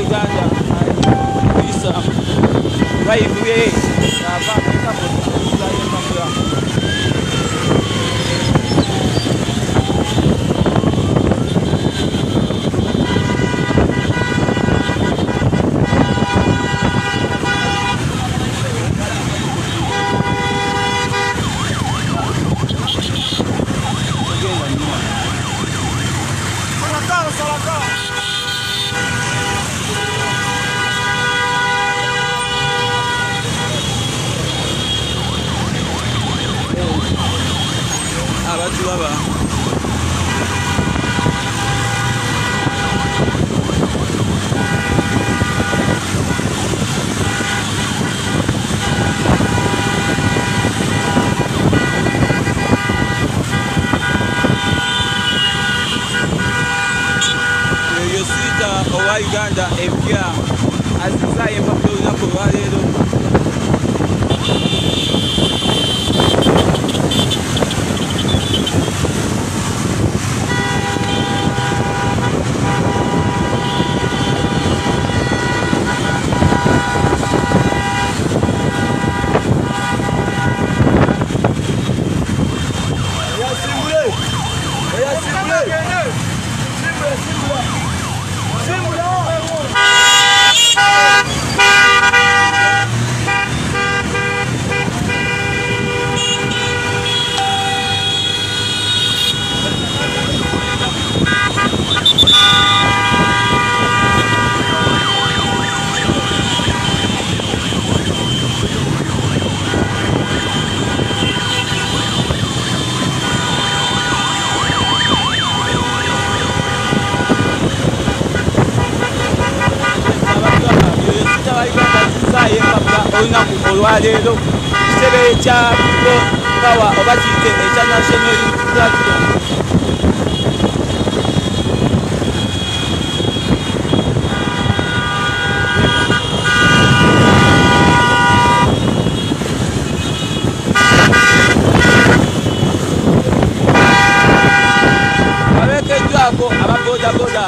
Uganda bisa baivuye abafika mu Uganda baba yo sita owa Uganda empya azizaye mpaka unapo walero olwaleero kisebe kya power oba kiyite ekya national platform abekeddwako ababodaboda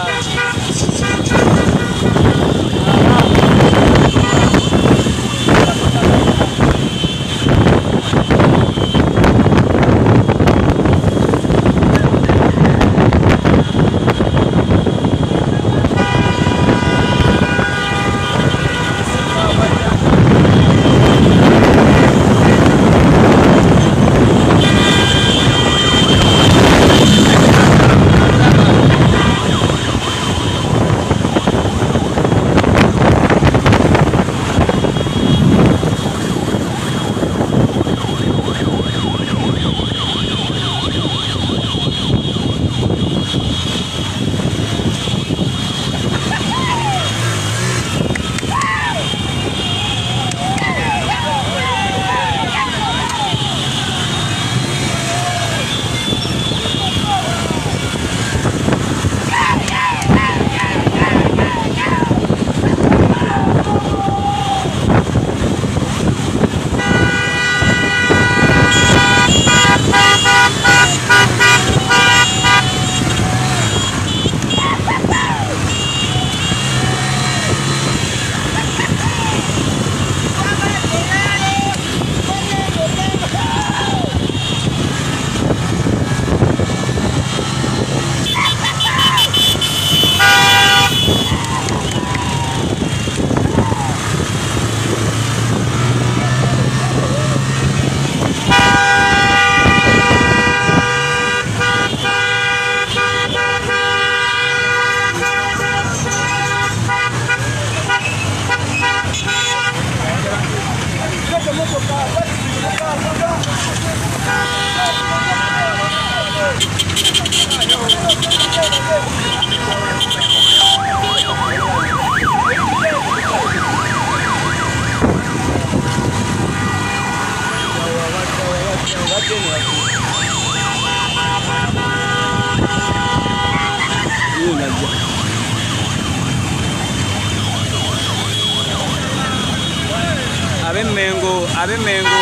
Abemengo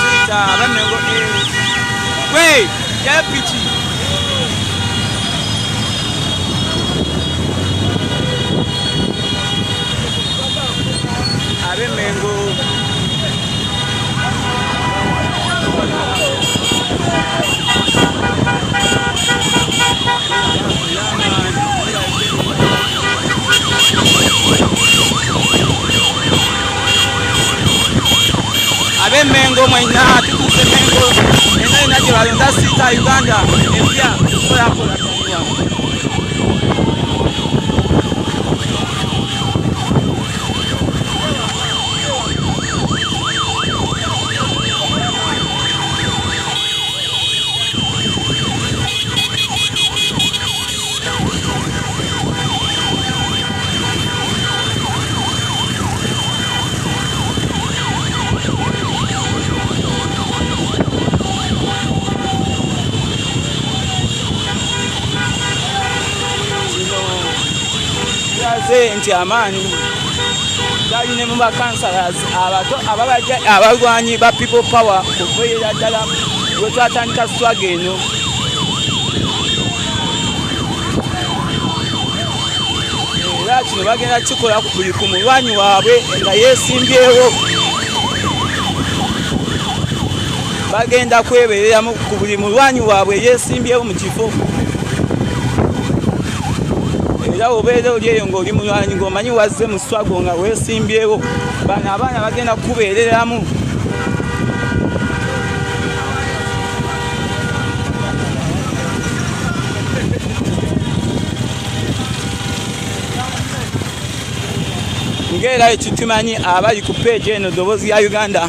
sita abemengo wait ya pichi mwena tutuuse Mengo ena gye balonda siita Uganda empya kolakola nti amaanyi galine mu bakansalas abato abalwanyi ba people power kuveera ddala gwe twatandika swaga eno era kino bagenda kikola buli ku mulwanyi waabwe nga yeesimbyewo bagenda kwebereramu ku buli mulwanyi waabwe yeesimbyewo mu kifo era obeera oli eyo ng'oli mulwanyi ng'omanyi wazze mu swago nga weesimbyewo bano abaana bagenda kukubeereramu ng'era ekitumanyi abali ku peegi eno ddoboozi ya Uganda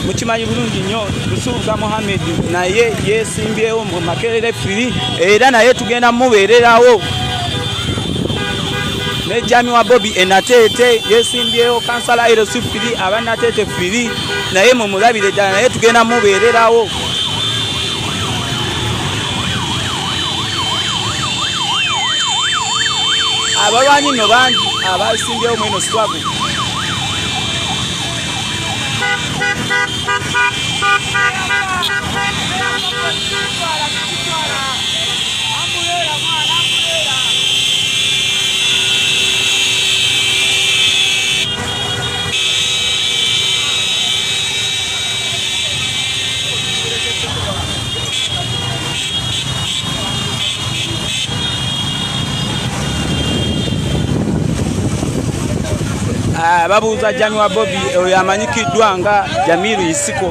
mukimanyi bulungi nnyo Busuubuka Mohammed naye yeesimbyewo mu Makerere Firi era naye tugenda mubeererawo ne Jami wa Bobby Enatete yesimbyewo kansala Erosi Firi abanatete Firi naye mu mulabire ddala naye tugenda mubeererawo abalwanyi no bangi abasimbyewo mweno swago babuuza Jami wa Bobby oyo amanyikiddwa nga Jamiru Isiko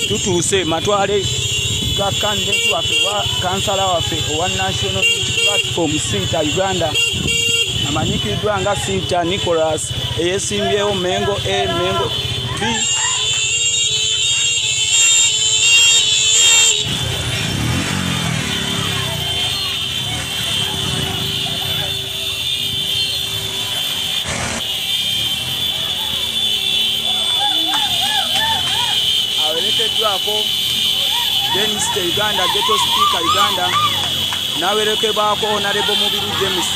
tutuuse matwale ga kandidate waffe wa kansala waffe owa National Platform Sinta Uganda amanyikiddwa nga Sinta Nicholas eyeesimbyewo Mengo A Mengo B Dennis Uganda Ghetto Speaker Uganda nawerekebwako Honorable Mubiru James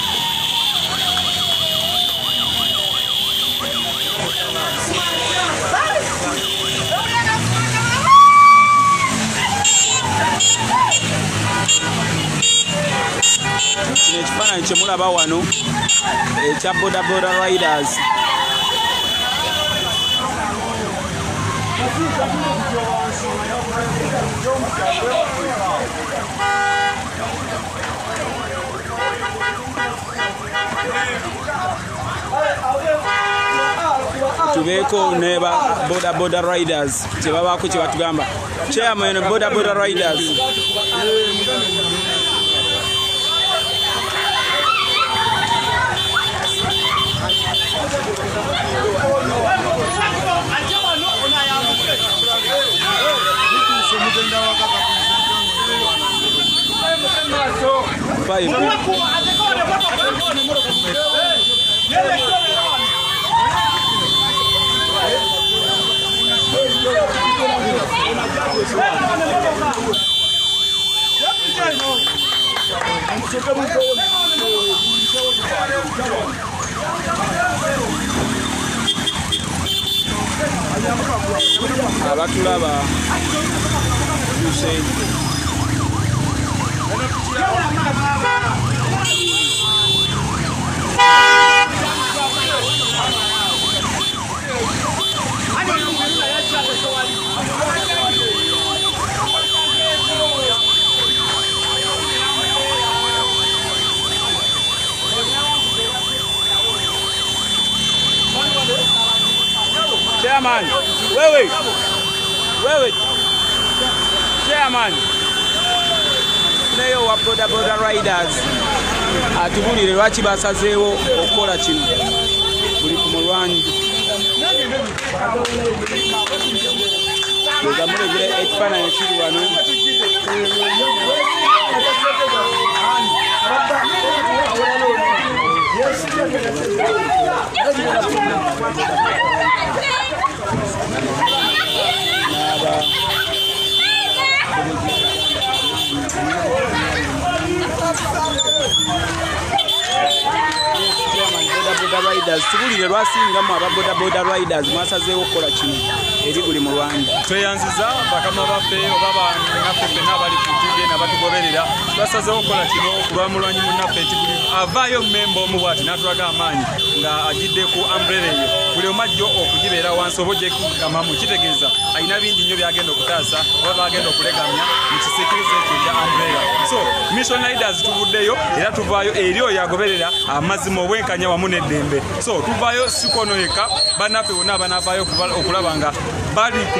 ekifaananyi kyemulaba wano ekya Boda Boda Riders tubeeko ne ba Boda Boda Riders kyebabaako kye batugamba chairman Boda Boda Riders abatulaba tuuse Chairman, wewe Chairman, neyo wa boda riders atubulire lwaki basazeewo okukola kino buli ku mulwanyi ezamulegere ekifaananyi kiri wano boda riders tubulire lwasingamu aba boda riders mwasazeewo okukola kino eri buli mulwanyi tweyanziza bakama baffe oba bannaffe ffenna abali ku ntige nabatugoberera basazeewo okukola kino kulwa mulwanyi munnaffe ekibuli avaayo mmemba omu bwati n'atulaga amaanyi nga agidde ku umbrella eyo buli omajjo okugibeera wansi oba ogyekamamu kitegeeza alina bingi nnyo byagenda okutaasa oba bagenda okulegamya mu kisiikirizo ekyo kya umbrella. So mission riders tuvuddeyo era tuvaayo eri oyo agoberera amazima obwenkanya wamu n'eddembe. So tuvaayo sikono yekka bannaffe bonna abanavaayo okulaba nga bali ku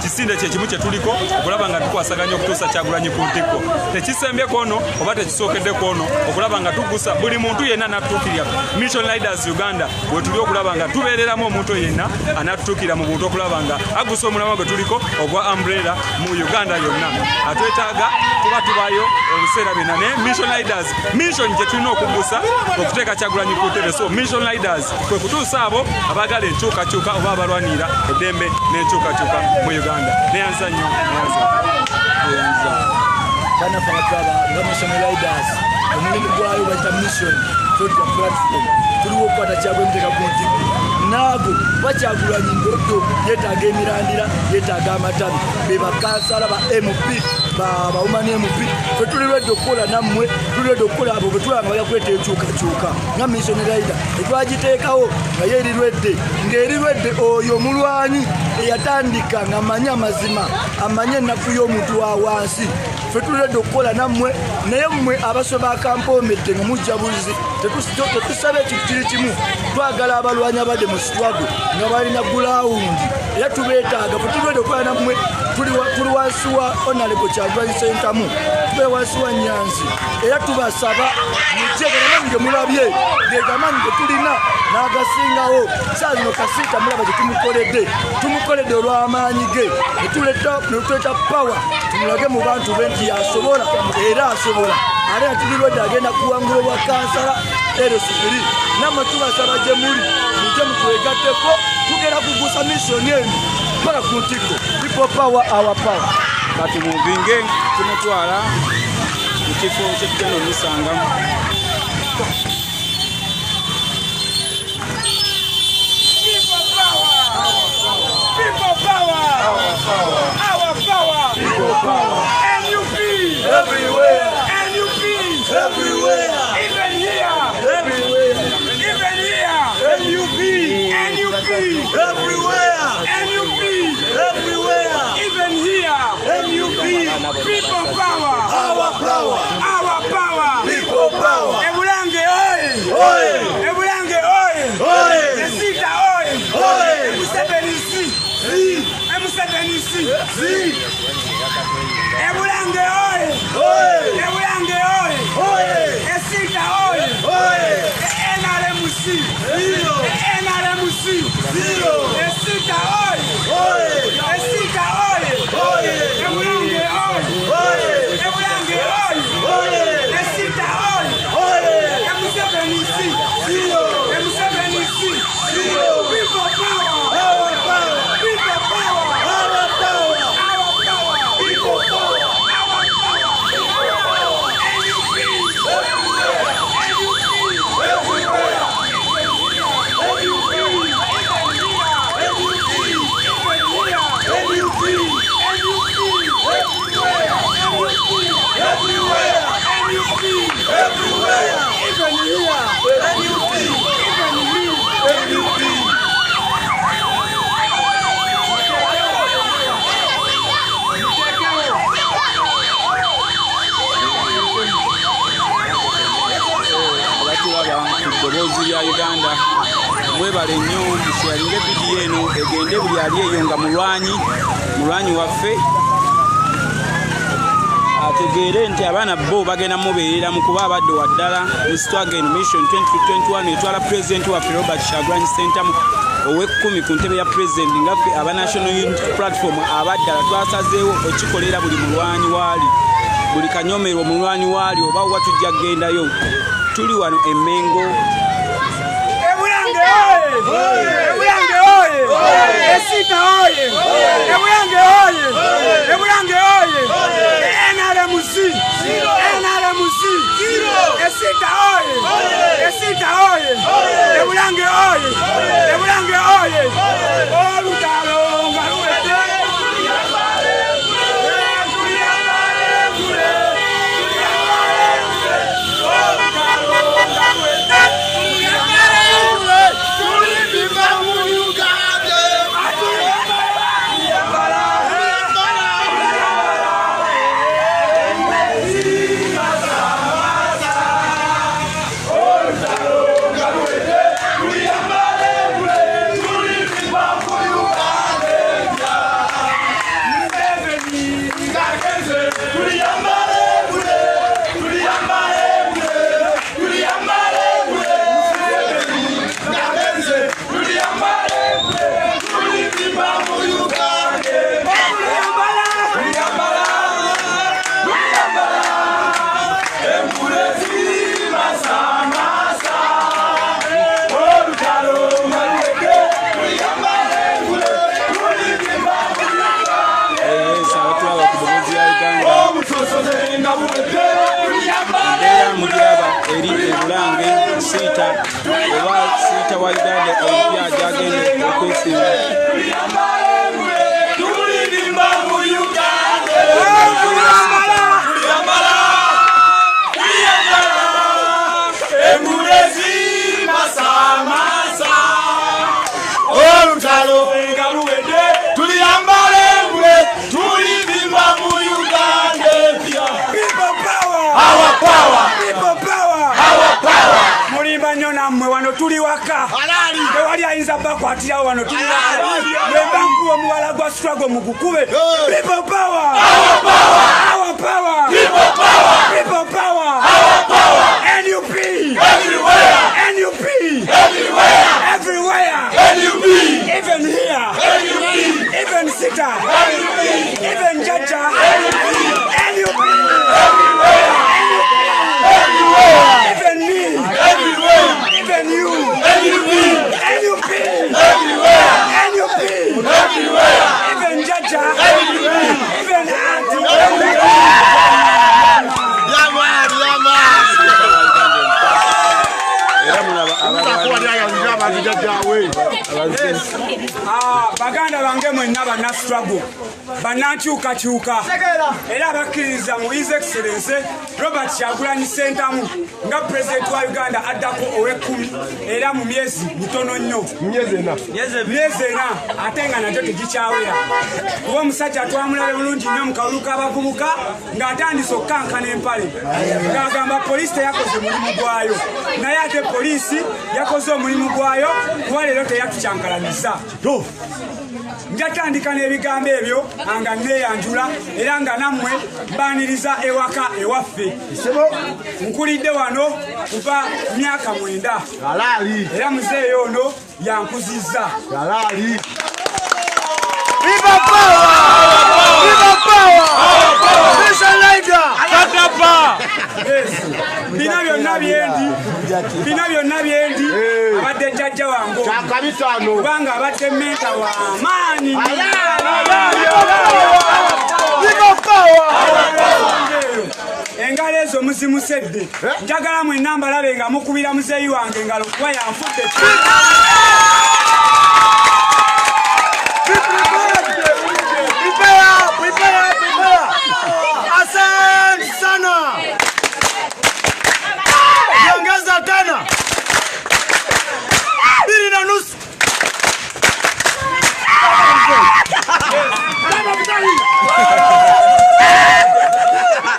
kisinde kyekimu kye tuliko okulaba nga tukwasaganya okutuusa Kyagulanyi ku ntikko tekisembyeko ono oba tekisookeddeko ono okulaba nga tugusa buli muntu yenna n'atutuukirira Mission Riders Uganda bwe tuli okulaba nga tubeereramu omuntu yenna anatutuukirira mu buntu okulaba nga agusa omulamwa gwe tuliko ogwa umbrella mu Uganda yonna atwetaaga tuba tubaayo obuseera byonna ne Mission Riders mission gye tulina okugusa okuteeka Kyagulanyi ku ntebe. So Mission Riders kwe kutuusa abo abaagala enkyukakyuka oba abalwanira eddembe n'enkyukakyuka mu Uganda. Neyanza nnyo neyanza bana fataba nga Mission Riders omulimu gwayo bayita mission platform tuliwo okukwata Kyagulanyi ku ntebe naago Kyagulanyi ndodo yetaaga emirandira yetaaga amatabi be bakansala ba MP ba umani MP fe tulirwedde okukola nammwe tulirwedde okukola abo bwe tulaba nga bajja kuleeta enkyukakyuka nga Mission Rider etwagiteekawo nga yeerirwedde ng'erirwedde oyo omulwanyi eyatandika nga amanye amazima amanye ennaku y'omuntu wa wansi fe tulirwedde okukola nammwe naye mmwe abasobe akampomedde nga mujja buzi tetusaba ekintu kiri kimu twagala abalwanyi abadde mu sitwago nga balina gulawundi era tubeetaaga fe tulirwedde okukola nammwe tuli wansi wa Honorable Kyagulanyi Ssentamu tube wansi wa Nyanzi era tubasaba mujje gamaanyi ge mulabye gegamaanyi ge tulina n'agasingawo saa zino Kasiita mulaba gye tumukoledde olw'amaanyi ge netuleta power tumulage mu bantu be nti yasobola era asobola ate tulirwedde agenda kuwangula obwa kansala eresipiri nammwe tubasaba gye muli mujje mutwegatteko tugenda kugusa misioni eno paka ku ntikko. People power, our power. Kati muvinge tumutwala mu kifo ky'ekigenda omusangamu. Everywhere. Even here. Everywhere. Even here. People power. Our power. People power. Ebulange oil. Ebulange oil. Esita oil. Emuseveni si. Ebulange oil. Ebulange oil. Esita oil. NRM si. Esita oil. Esita oil. Ebulange oil. Ebulange oil. Esita oil. Emuseveni si. People power. People power. ya Uganda mwebale nnyo musharinge video eno egende buli ali eyo nga mulwanyi waffe ategeere nti abaana bo bagenda mubeerera mu kuba abadde waddala Mr. Mission 2021 etwala President waffe Robert Kyagulanyi Ssentamu ow'ekkumi ku ntebe ya President ngaffe aba National Unity Platform abaddala twasazeewo ekikolera buli mulwanyi waali buli kanyomerwa mulwanyi waali oba wa tujja gendayo tuli wano e Mengo Ebulange oye Esita oye Ebulange oye NRMC Esita oye Ebulange oye olutalo ngaluwete eri ebulange Sita oba Sita wa Uganda empya gyagenda okwesimba Mwe wano tuli waka tewali ayinza bakwatirawo wano tuli waka lwembankuwa muwala gwa struggle mugukube people power our power NUP everywhere even here even Sita even Jaja NUP even me even you NUP even Jaja even Auntie baganda bange mwenna bana struggle banankyukakyuka era bakkiriza mu His Excellency Robert Kyagulanyi Ssentamu nga President wa Uganda addako ow'ekkumi era mu myezi mitono nnyo myezi ena ate nga nagyo tegikyawera kuba omusajja twamulabe bulungi nnyo mu kalulu k'abavubuka ng'atandise okukankana empale ng'agamba poliisi teyakoze mulimu gwayo naye ate poliisi yakoze omulimu gwayo kuba leero teyatukyankalaniza njatandika n'ebigambo ebyo nga neeyanjula era nga nammwe mbaaniriza ewaka ewaffe nkulidde wano kuva myaka 9 era muzeeyo ono yankuzizza Viva power! Viva power! Viva leader! Bina byonna byendi abadde jjajja wange kubanga abadde menta wa amaanyi engalo ezo muzimusedde njagala mwenna mbalabe nga mukubira muzeeyi wange engalo kuba yanfudde Asante sana. Jiongeza tena. 2.5.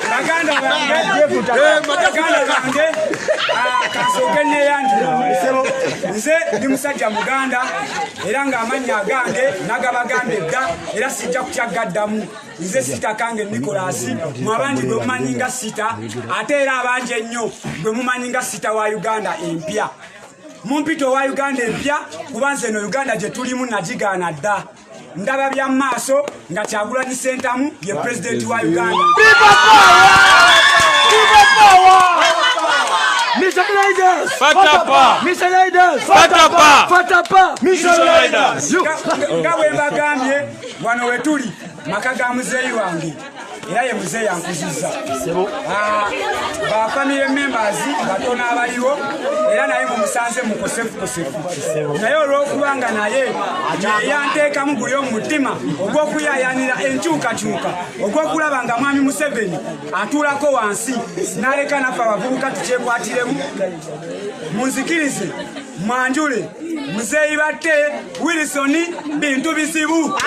Maganda bange kasoge ne yanjira nze ndi musajja muganda era ng'amannya agange nagabagambe dda era sijja kutyagaddamu nze Sita Kange Nicholas mu abandi gwe mumanyi nga Sita ate era abangi ennyo gwe mumanyi nga Sita wa Uganda empya mumpito wa Uganda empya kuba nze no Uganda gye tulimu nagigaana dda ndaba bya maaso nga Kyagulanyi Ssentamu ye president wa Uganda. Mission Leaders! Fatapa! Mission Leaders! Fatapa! Fatapa! Mission Leaders! Nga bwe mbagambye wano we tuli maka ga muzeeyi wange era ye muzeeyi ankuzizza ba family members batono abaliwo era naye mumusanze mukosefu naye olw'okubanga naye yanteekamu guli omutima ogw'okuyaayanira enkyukakyuka ogw'okulaba nga mwami Museveni atuulako wansi n'aleka naffe abavubuka tukyekwatiremu munzikirize mwanjule muzeeyi batte Wilson Bintu Bizibu.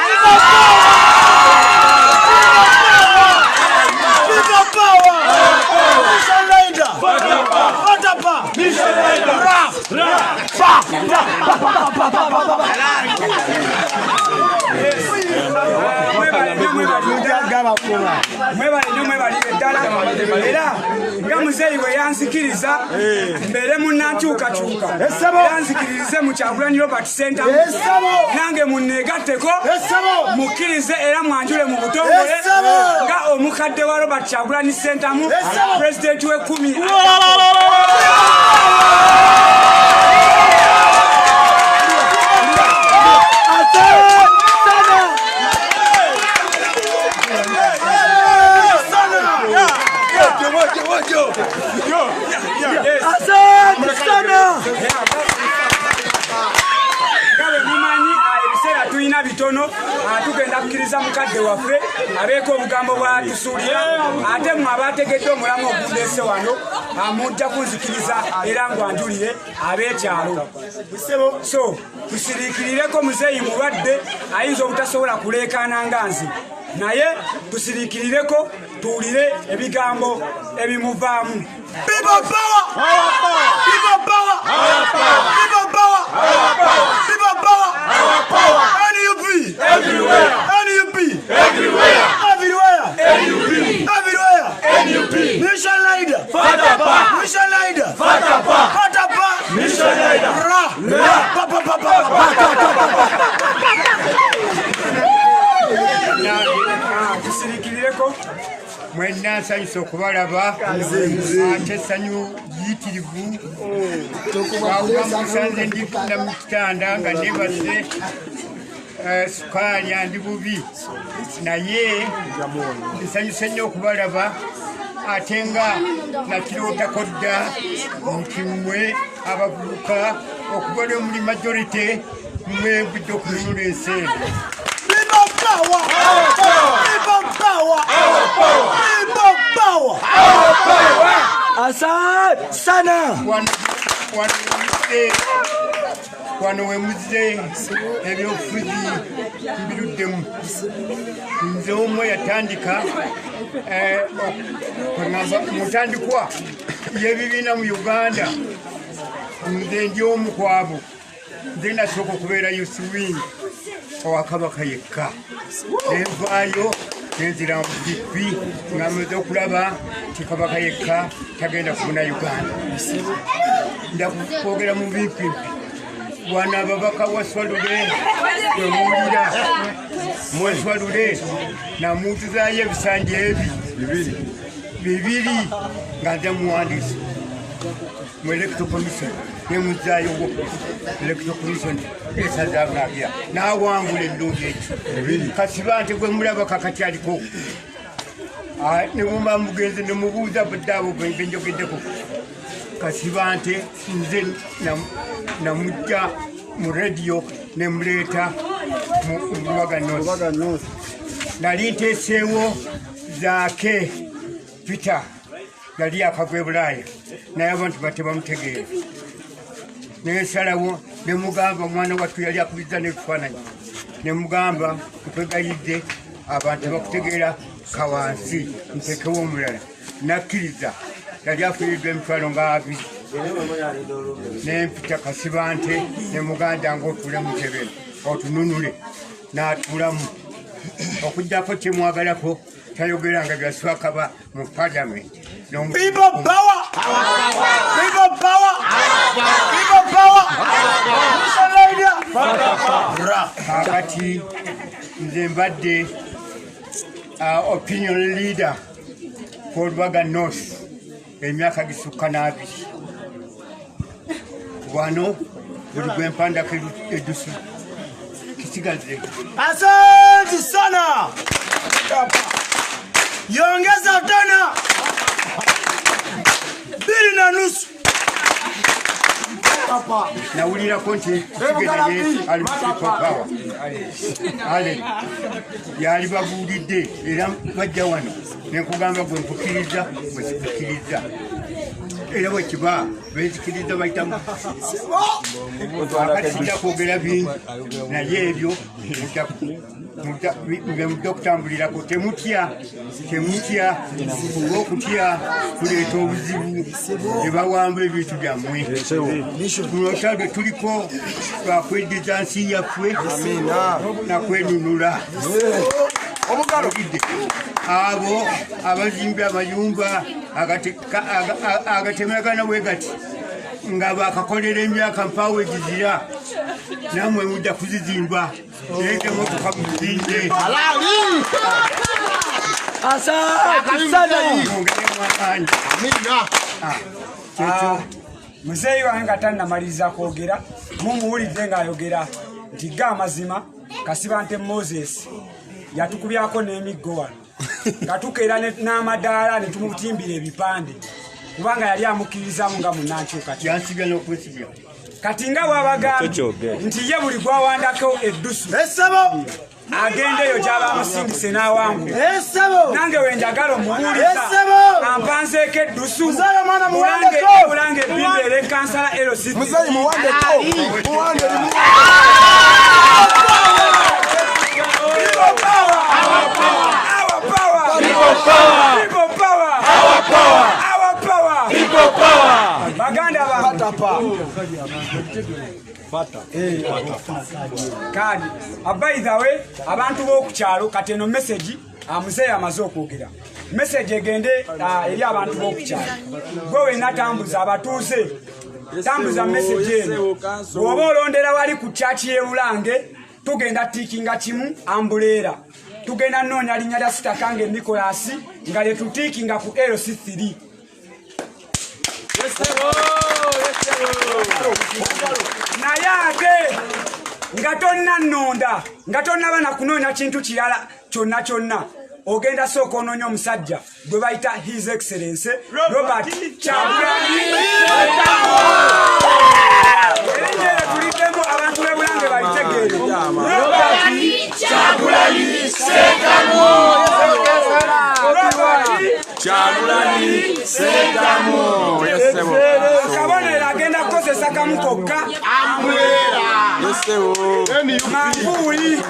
Mwebale eddala era nga muzeeyi bwe yanzikiriza mbeere munnankyukakyuka yanzikiririze mu Kyagulanyi Robert Ssentamu nange munneegatteko mukkirize era mwanjule mu butongole nga omukadde wa Robert Kyagulanyi Ssentamu pulezidenti w'ekkumi. Tuyina bitono tugenda kukkiriza mukadde waffe abeeko obugambo bwatusuulira ate mwe abategedde omulamu ogundeese wano amujja kunzikiriza era ngwanjulire ab'ekyalo. So tusiriikirireko muzeeyi mulwadde ayinza obutasobola kuleekaana nga nze naye tusiriikirireko tuwulire ebigambo ebimuvaamu. People power! People power! People power! People power! NUP! Everywhere! NUP! Everywhere! Everywhere! Everywhere! NUP! Mission Leader! Fatapa! Mission Leader! Fatapa! Fatapa! Mission Leader! Ra! Ra! Papa! Tusiriikirireko mwenna nsanyusa okubalaba ate essanyu yitirivu wakuba musanze ndifunda mu kitanda nga neebase sukaali andi bubi naye nsanyusa nnyo okubalaba ate nga nakirootako dda nti mmwe abavubuka okuba ne muli majority mwebudde okununula ensi. Asante sana. Wano we muze ebyobufuzi mbiruddemu nze omwe yatandika mutandikwa y'ebibiina mu Uganda nze ndi omu ku abo nze nasooka okubeera youth wing owa Kabaka yekka nenvaayo nenzira mu DP nga maze okulaba nti Kabaka yekka tagenda kubuna Uganda ndakwogera mu bimpimpi wana ababaka waswalule emuwulira mweswalule namuutuzaayo ebisanja ebi bibiri nga nze muwandiisi mu electoral commission nemuzaayo electoral commission esazangabya nawangula ennungi ekyo kasiba nti gwe mulaba kakakyaliko nemumba mugenzi nemubuuza buddaabo benjogeddeko kasiba nti nze namujja mu radio nemuleeta mu Bubaga North nali nteeseewo zaake Peter yali akagwa e Bulaaya naye abantu batebamutegeera nesalawo nemugamba omwana wattu yali akubizza n'ebifaananyi nemugamba nkwegayidde abantu bakutegeera kawansi ntekewo omulala nakkiriza yali afiiriddwa emitwalo nga 2 nempita Kasibante ne muganda ng'otuule mu ntebe otununule n'atuulamu okugjako kyemwagalako tayogeranga byaswakaba mu parliament. People power! People power! People power! Kakati nze mbadde opinion leader for Lwaga North emyaka gisukka n'abiri. Wano buli gwe mpandako eddusu kisigaze. Asante sana! Yongeza tena! 2.5. Nawulirako nti Kisigere ali mu power. Ale yali babuulidde era bajja wano nenkugamba gwe mpukiriza bwe sikukiriza. Era bwe kiba bezikiriza bayitamu. Akasijja kwogera bingi naye ebyo nge mudde okutambulirako. Temutya olw'okutya kuleeta obuzibu ne bawamba ebintu byammwe. Munotabwe tuliko lwakweddiza nsi yaffe nakwenunula. Abo abazimbi amayumba agatemagana bwe gati nga bakakolera emyaka mpaawo egizira namwe mudda kuzizimba naye emotoka muzimbe. Muzeeyi wange nga tannamaliriza kwogera mumuwulidde ng'ayogera nti ga amazima Kasibante Moses yatukubyako n'emiggo wano nga tukeera n'amadaala ne tumutimbira ebipande kubanga yali amukkirizamu nga munnankyuka yansibya n'okwesibya. Kati nga bw'abagambye nti ye buli gwawandako eddusu agende eyo gy'aba amusindise n'awangula. Nange wenjagala omubuuliza ampanzeeko eddusu bulange ebbimbeera ekansala LCD. Baganda kadi abaithawe abantu b'okukyalo kati eno message amuzeeyi amaze okwogera message egende eri abantu b'okukyalo gwe wenna tambuza abatuuze tambuza message eno bw'oba olondera wali ku chachi y'Ebulange tugenda tiikinga kimu ambuleera tugenda nnoonya linnya lya Sitakange Nicholas nga lye tutiikinga ku LC3 naye ate nga tonna nnonda nga tonnaba nakunoonya kintu kirala kyonna ogenda sooka onoonya omusajja gwe bayita His Excellency Robert Kyagulanyi erinnya tuliddemu abantu b'Ebulange balitegeere Robert Kyagulanyi Ssentamu. Kabonero agenda kukozesa kamu kokka manvuuli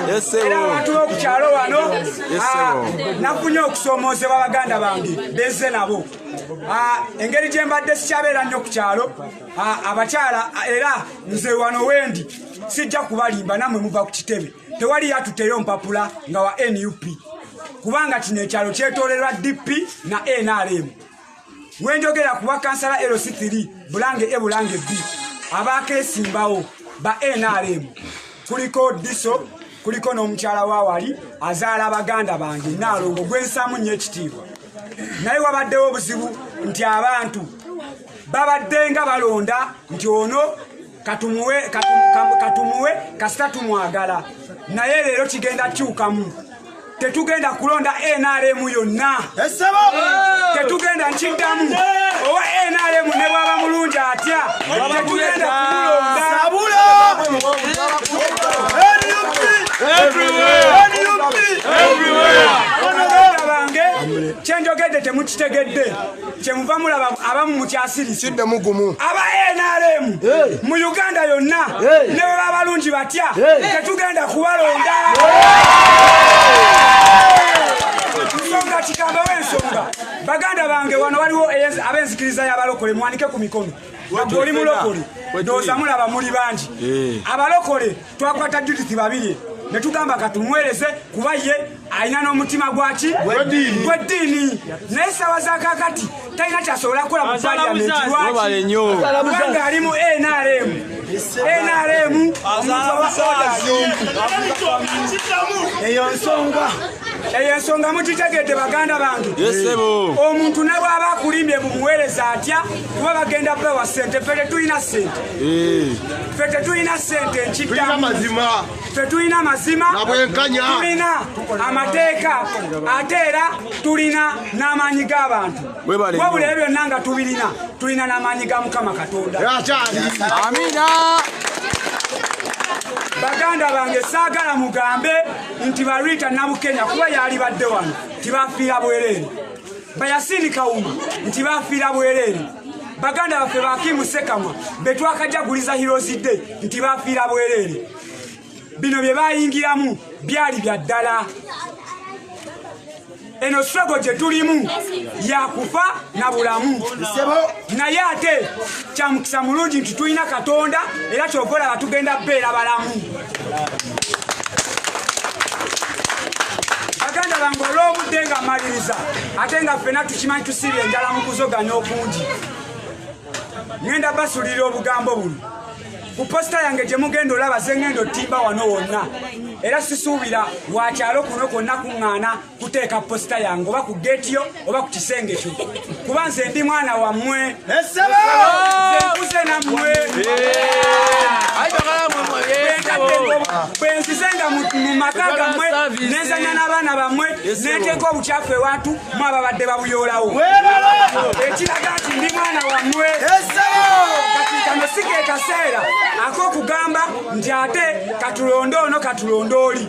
era abantu b'okukyalo wano nafunye okusomoozebwa baganda bange bezze nabo. Engeri gye mbadde sikyabeera nnyo ku kyalo abakyala era nze wano wendi sijja kubalimba nammwe muva ku kitebe tewali yatuteyo mpapula nga wa NUP kubanga kino ekyalo kyetoolerwa DP na NRM. Wenjogera kuba kansala LC3 Bulange B abakeesimbawo ba NRM kuliko Diso kuliko n'omukyala wa wali azaala abaganda bange Naalongo gwensamu nnyo ekitiibwa. Naye wabaddewo obuzibu nti abantu babadde nga balonda nti ono katumuwe kasita tumwagala naye leero kigenda kyukamu. Tetugenda kulonda NRM yonna. Tetugenda nkiddamu owa NRM ne bwaba mulungi atya tetugenda kumulonda. Abaganda bange kyenjogedde temukitegedde kyemuva mulaba abamu mukyasirise aba NRM mu Uganda yonna ne bwaba balungi batya tetugenda kubalonda. Nsonga kakikambe w'ensonga baganda bange wano waliwo ab'enzikiriza y'abalokole mwanike ku mikono nga oli mulokole ndowooza mulaba muli bangi abalokole twakwata Judith babiri ne tugamba katumwereze kuba ye alina n'omutima gwaki gw'eddiini naye sawa za kakati talina kyasobola kukola mu paliamenti lwaki kubanga ali mu NRM eyo ensonga mukitegedde baganda bange omuntu ne bw'aba akulimbye bumuweereza atya kuba bagenda pewa ssente ffe tetulina ssente ffe tetulina ssente nkiddamu ffe tulina mazima tulina amateeka ate era tulina n'amaanyi g'abantu wabula ebyo byonna nga tulina n'amaanyi ga Mukama Katonda. Amina. Baganda bange saagala mugambe nti Barita Nabukenya kuba yali badde wano tibafiira bwereere Bayasini Kawuma nti bafiira bwereere baganda baffe Bakimu Sekamwa betwakajaguliza Heroes Day nti bafiira bwereere bino bye bayingiramu byali bya ddala eno struggle gye tulimu yakufa na bulamu naye ate kyamukisa mulungi nti tulina Katonda era kyokola batugenda beera balamu baganda bange olw'obudde nga maliriza ate nga ffena tukimanyi tusibye enjala mu kuzoganya okungi ngenda basulira obugambo buno ku posita yange gye mugenda olaba ze ngenda otimba wano wonna era sisuubira wakyalo kuno kwonna kuŋŋaana kuteeka posita yange oba ku geetiyo oba ku kisenge kyo kuba nze ndi mwana wammwe nkuze nammwe bwenzizenga mu maka gammwe nenzanya n'abaana bammwe neteeka obukyafu ewantu mu ababadde babuyoolawo ekiraga nti ndi mwana wammwe kano si ke kaseera ak'okugamba nti ate katulonde ono katulonde oli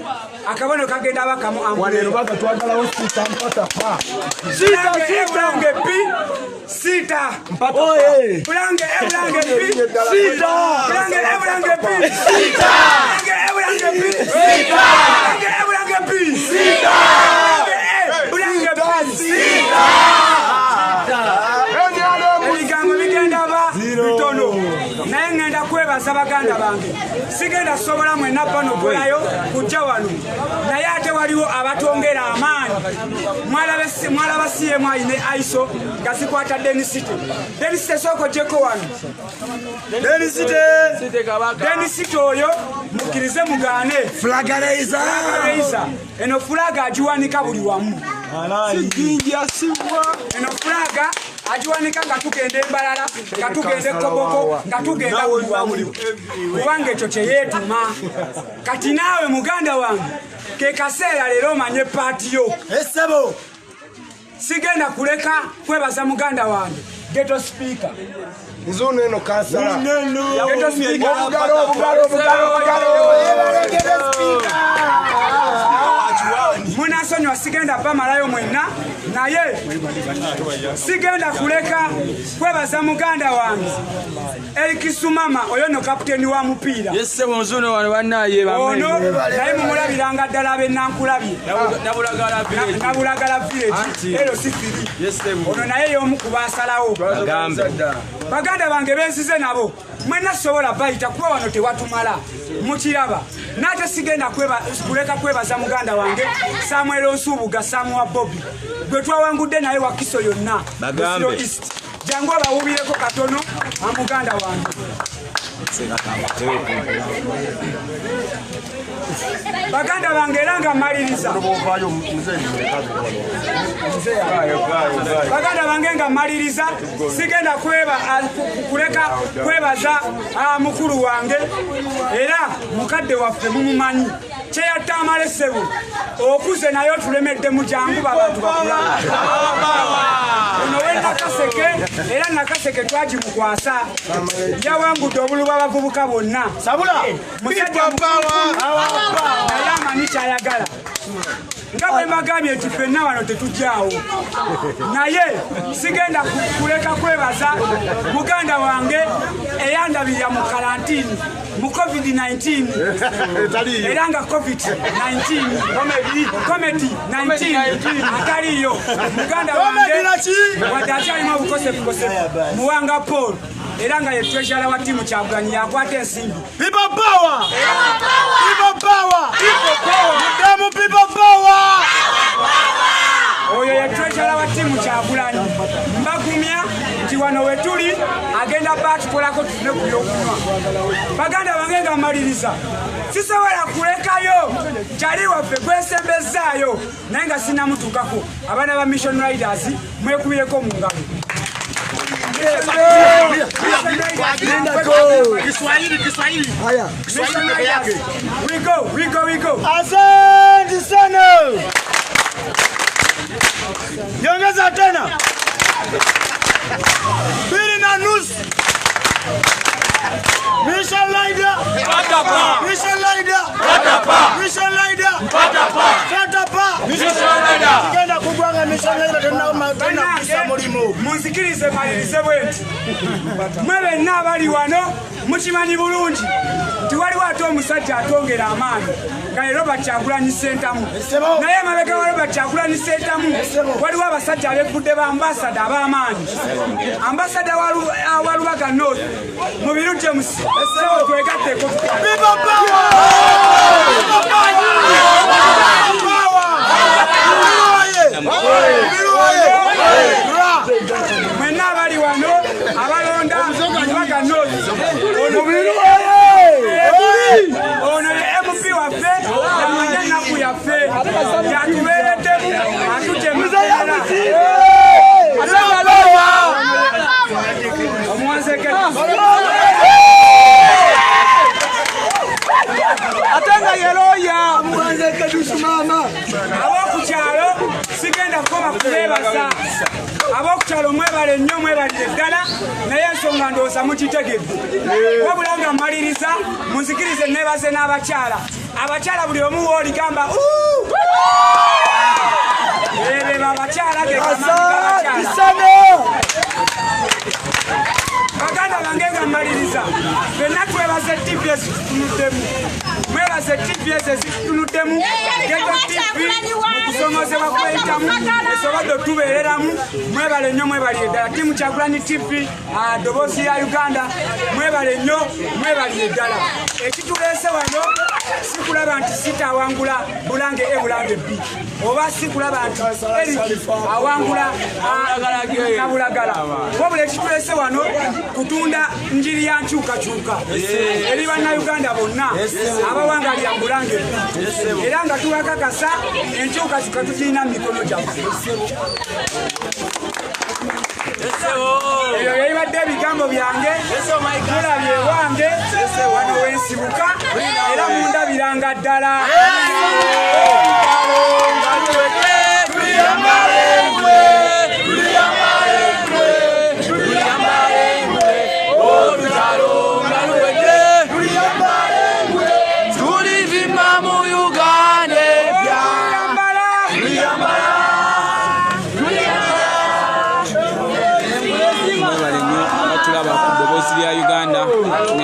akabono kagenda bakamu ambulero twagalawo sita mpata pa Bulange P sita mpata Bulange P sita Bulange P sita Bulange P sita Bulange P sita Bulange P sita ebigambo bigenda ba bitono naye ngenda kwebaza baganda bange sigenda sobola mwenna bano gulayo kujja wano naye ate waliwo abatongera amaanyi mwalaba CM ayine aiso nga zikwata Denisite soko jeko wano Denisite oyo mukkirize mugaane flagareiza eno fulaga agiwanika buli wamu eno fulaga agiwanika nga tugenda embalala nga tugenda ekoboko nga tugenda buli wamu kubanga ekyo kyeyeetuma kati naawe muganda wange ke kaseera leero omanye paatiyo sigenda kuleka kwebaza muganda wange geto speaker nzuno eno kansala geto speaker munasonywa sigenda bamalayo mwenna naye sigenda kuleka kwebaza muganda wange Erikisumama oyo no kapiteni wa mupiira Yesse munzuno wano bannaye bamwe ono naye mumulabiranga ddala ab'enankulabye Nabulagala village ero sifiri ono naye y'omu ku baasalawo baganda bange bensize nabo mwenna sobola bayita kuba wano tewatumala mukiraba nate sigenda kuleka kwebaza muganda wange Samuel Nsubuga Samuwa Bobby gwe twawangudde naye wakiso yonna East jangu abawubireko katono amuganda wange baganda bange era nga maliriza baganda bange nga maliriza sigenda kuleka kwebaza mukulu wange era mukadde waffe mumumanyi kyeyatta amalesebo okuze naye otulemedde mu jangu babantu bakulaba ono we Nakaseke era Nakaseke twagimukwasa yawangudde obulu bw'abavubuka bonna musajja naye amanyi kyayagala nga bwe mbagambye nti ffenna wano tetujjaawo naye sigenda kuleka kwebaza muganda wange eyandabirira mu kalantiini mu COVID-19 era nga COVID-19 ataliyo muganda wange wadde akyalimu obukosefukosefu Muwanga Paul era nga ye treasurer wa tiimu Kyagulanyi yakwata ensimbi People power! People power! People power! oyo ye treasurer wa tiimu Kyagulanyi mbagumya nti wano we tuli agenda baatukolako tufune ku byokunywa baganda bange nga mmaliriza sisobola kulekayo kyali waffe gwesembezaayo naye nga sinnamutuukako abaana ba Mission Riders mwekubireko mu ngalo We go. Asante sana. Yongeza tena. Pili na nusu. Mission Rider. Mission Rider. Kenda kubwanga Mission Rider tena kisa mulimo. Munzikirize malirize bwenti. Mwe benna abali wano mukimanyi bulungi nti waliwo ate omusajja atongera amaanyi nga ye Robert Kyagulanyi Ssentamu naye amabega wa Robert Kyagulanyi Ssentamu waliwo abasajja abevudde ba ambasada ab'amaanyi ambasada wa Lubaga North Mubiru James sewo twegatteko mwenna abali wano abalonda Lubaga North ono ye MP waffe yamanye ennaku yaffe yatubeereddemu atutemuzayera omuwanzeke Atenga yeroya Mwanzeke dusumama. abokukyalo sigenda kukoma kubeebaza abokukyalo mwebale nnyo mwebalire ddala naye ensonga ndowooza mukitegedde wabula nga mmaliriza munzikirize neebaze n'abakyala abakyala buli omu wooligamba ebeba abakyala Asante baganda bange nga mmaliriza fenna twebaze TPS tutunuddemu mwebaze TPS ezitutunuddemu Geto TV mukusomozebwa kweyitamu esobodde otubeereramu mwebale nnyo mwebalire ddala tiimu Kyagulanyi TV ddoboozi ya Uganda mwebale nnyo mwebalire ddala ekituleese wano sikulaba nti Sita awangula Bulange Bulange B oba sikulaba nti Eric awangula Kabulagala wabula ekituleese wano kutunda njiri ya nkyukakyuka eri bannayuganda bonna abawangalira Bulange era nga tubakakasa enkyukakyuka tugirina mu mikono gyaffe eyo yebadde ebigambo byange mulabye ewange wano wensibuka era mundabiranga ddala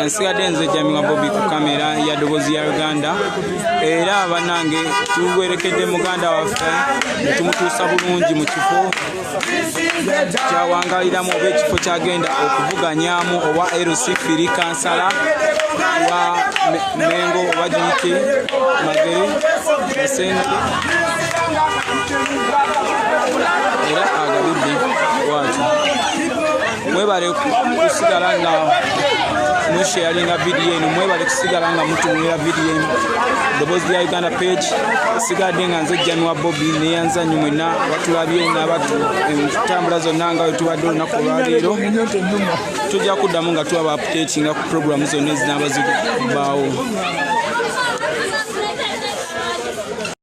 nsigadde nze Jamiwa Bobby ku kamera ya ddoboozi ya Uganda era banange tuwerekedde muganda waffe tumutuusa bulungi mu kifo kyawangaliramu oba ekifo kyagenda okuvuganyaamu oba LC Firi kansala wa Mengo oba Giyite Magere Masenge era agabidde watu mwebale kusigala nga musharinga video eno mwebale kusigala nga mutumira video eno ddoboozi ya Uganda page sigadde nga nze Jamiwa Bobby neyanza nnyo mwenna batulabye n'abatu entambula zonna nga wetubadde olunaku olwaleero tujja kuddamu nga tuba updating ku programu zonna ezinaaba zibaawo